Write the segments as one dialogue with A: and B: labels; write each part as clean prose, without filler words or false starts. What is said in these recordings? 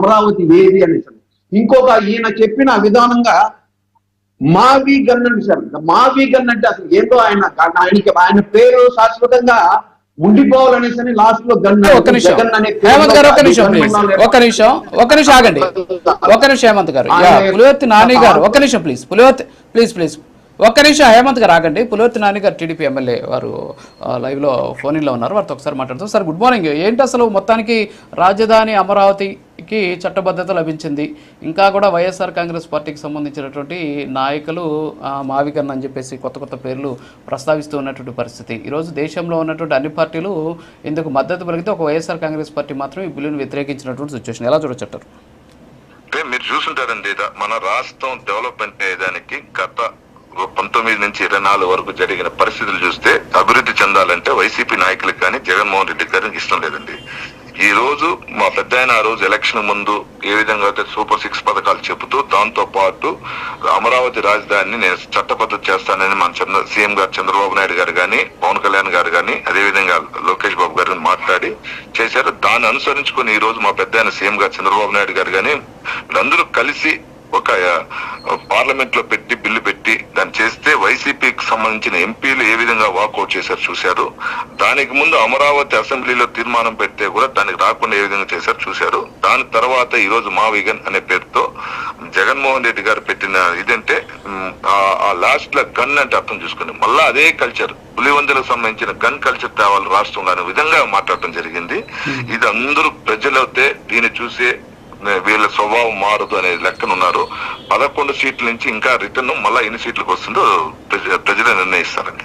A: అమరావతి ఏది అనేసి. ఇంకొక ఈయన చెప్పిన విధానంగా మావి గన్ అండి సార్. మావి గన్ అంటే అసలు ఏంటో ఆయన పేరు శాశ్వతంగా ఉండిపోవాలనేసి లాస్ట్ లో గన్.
B: ఒక్క నిమిషం హేమంత్ గారు, ఒక్క నిమిషం ప్లీజ్, ఒక్క నిమిషం ఆగండి, ఒక్క నిమిషం హేమంత్ గారు. పులివర్తి నాని గారు ఒక్క నిమిషం ప్లీజ్, ప్లీజ్ ఒక్క నిమిషం హేమంత్ గారు ఆగండి. పులివర్తి నాని గారు టీడీపీ ఎమ్మెల్యే వారు లైవ్ లో ఫోన్ ఇన్లో ఉన్నారు, వారితో ఒకసారి మాట్లాడుతాం. Sir good morning. ఏంటి అసలు మొత్తానికి రాజధాని అమరావతికి చట్టబద్ధత లభించింది, ఇంకా కూడా వైఎస్ఆర్ కాంగ్రెస్ పార్టీకి సంబంధించినటువంటి నాయకులు మావికర్ణ అని చెప్పేసి కొత్త పేర్లు ప్రస్తావిస్తూ ఉన్నటువంటి పరిస్థితి. ఈరోజు దేశంలో ఉన్నటువంటి అన్ని పార్టీలు ఇందుకు మద్దతు పలికితే ఒక వైఎస్ఆర్ కాంగ్రెస్ పార్టీ మాత్రం ఈ బిల్లును వ్యతిరేకించినటువంటి సిచ్యువేషన్ ఎలా చూడొచ్చంటారు?
C: మీరు చూసుంటారండి, మన రాష్ట్రం డెవలప్మెంట్ అయ్యేదానికి గత 19 నుంచి 24 వరకు జరిగిన పరిస్థితులు చూస్తే అభివృద్ధి చెందాలంటే వైసీపీ నాయకులకు కానీ జగన్మోహన్ రెడ్డి గారికి ఇష్టం లేదండి. ఈ రోజు మా పెద్ద ఆయన ఆ రోజు ఎలక్షన్ ముందు ఏ విధంగా అయితే సూపర్ 6 పథకాలు చెబుతూ దాంతో పాటు అమరావతి రాజధానిని నేను చట్టబద్ధత చేస్తానని మన సీఎం గారు చంద్రబాబు నాయుడు గారు కానీ పవన్ కళ్యాణ్ గారు కానీ అదేవిధంగా లోకేష్ బాబు గారిని మాట్లాడి చేశారు. దాన్ని అనుసరించుకుని ఈ రోజు మా పెద్ద ఆయన సీఎం గారు చంద్రబాబు నాయుడు గారు కానీ అందరూ కలిసి ఒక పార్లమెంట్ లో బిల్లు పెట్టి దాన్ని చేస్తే వైసీపీకి సంబంధించిన ఎంపీలు ఏ విధంగా వాకౌట్ చేశారు చూశారు. దానికి ముందు అమరావతి అసెంబ్లీలో తీర్మానం పెడితే కూడా దానికి రాకుండా ఏ విధంగా చేశారు చూశారు. దాని తర్వాత ఈ రోజు మా విగన్ అనే పేరుతో జగన్మోహన్ రెడ్డి గారు పెట్టిన ఇదంటే ఆ లాస్ట్ లో గన్ అంటే అర్థం చూసుకుని మళ్ళా అదే కల్చర్ పులివెందులకు సంబంధించిన గన్ కల్చర్ తేవాలి రాష్ట్రంలో అనే విధంగా మాట్లాడటం జరిగింది. ఇది అందరూ ప్రజలైతే దీన్ని చూసే వీళ్ళ స్వభావం మారదు అనే లెక్కనున్నారు. 11 సీట్ల నుంచి ఇంకా రిటర్న్ మళ్ళీ ఎన్ని సీట్లకు వస్తుందో ప్రజలే నిర్ణయిస్తారండి.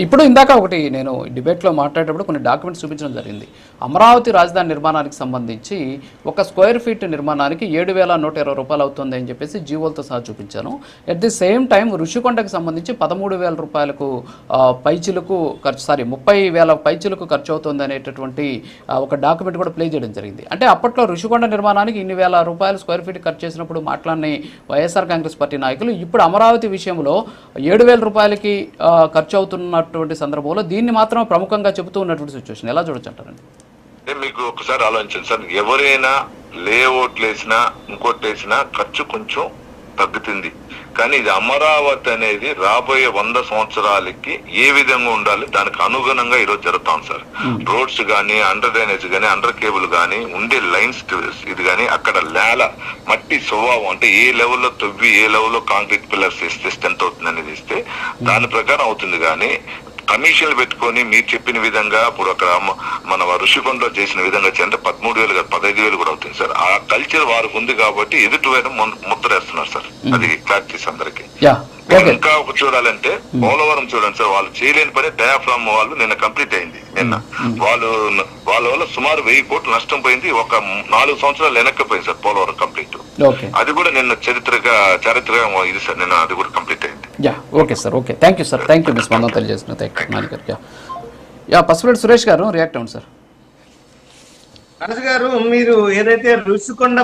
B: ఇప్పుడు ఇందాక ఒకటి నేను డిబేట్ లో మాట్లాడేటప్పుడు కొన్ని డాక్యుమెంట్స్ చూపించడం జరిగింది. అమరావతి రాజధాని నిర్మాణానికి సంబంధించి ఒక స్క్వేర్ ఫీట్ నిర్మాణానికి 7,120 రూపాయలు అవుతుంది అని చెప్పేసి జీవోలతో సహా చూపించాను. ఎట్ ది సేమ్ టైం ఋషికొండకి సంబంధించి 13,000 రూపాయలకు పైచిలకు ఖర్చు 30,000 పైచిలకు ఖర్చు అవుతుంది అనేటటువంటి ఒక డాక్యుమెంట్ కూడా ప్లే చేయడం జరిగింది. అంటే అప్పట్లో ఋషికొండ నిర్మాణానికి ఇన్ని వేల రూపాయలు స్క్వేర్ ఫీట్ ఖర్చు చేసినప్పుడు మాట్లాడిన వైఎస్ఆర్ కాంగ్రెస్ పార్టీ నాయకులు ఇప్పుడు అమరావతి విషయంలో 7,000 రూపాయలకి ఖర్చు అవుతున్నటువంటి సందర్భంలో దీన్ని మాత్రం ప్రముఖంగా చెబుతూ ఉన్నటువంటి సిచ్యువేషన్ ఎలా చూడొచ్చు అంటారండి?
C: మీకు ఒకసారి ఆలోచించండి సార్, ఎవరైనా లేఅవుట్లు వేసినా ఇంకోటి వేసినా ఖర్చు కొంచెం తగ్గుతుంది. కానీ ఇది అమరావతి అనేది రాబోయే 100 సంవత్సరాలకి ఏ విధంగా ఉండాలి దానికి అనుగుణంగా ఈరోజు జరుగుతాం సార్. రోడ్స్ కానీ అండర్ డ్రైనేజ్ కానీ అండర్ కేబుల్ కానీ ఉండే లైన్స్ ఇది కానీ అక్కడ మట్టి స్వభావం అంటే ఏ లెవెల్లో తవ్వి ఏ లెవెల్లో కాంక్రీట్ పిల్లర్స్ వేస్తే స్ట్రెంత్ అవుతుంది అనేది ఇస్తే దాని ప్రకారం అవుతుంది. కానీ కమిషన్లు పెట్టుకొని మీరు చెప్పిన విధంగా ఇప్పుడు అక్కడ మన ఋషికొండలో చేసిన విధంగా అంటే 13,000 కాదు 15,000 కూడా అవుతుంది సార్. ఆ కల్చర్ వారికి ఉంది కాబట్టి ఎదుటి వైపు ముద్రేస్తున్నారు సార్. అది క్లారిటీస్ అందరికి. ఇంకా ఒక చూడాలంటే పోలవరం చూడండి సార్, వాళ్ళు చేయలేని పని డయాఫ్రామ్ వాళ్ళు నిన్న కంప్లీట్ అయింది. నిన్న వాళ్ళ వల్ల సుమారు 1,000 కోట్లు నష్టం పోయింది. ఒక 4 సంవత్సరాలు వెనక్కిపోయింది సార్ పోలవరం కంప్లీట్. అది కూడా నిన్న చారిత్రక ఇది సార్, నిన్న అది కూడా కంప్లీట్ అయింది.
B: Okay sir, okay, thank you sir, thank you మీ స్పందన తెలియజేసిన పసుపులేటి సురేష్ గారు రియాక్ట్ అవ్వండి సార్.
D: గారు మీరు ఏదైతే ఋషికొండ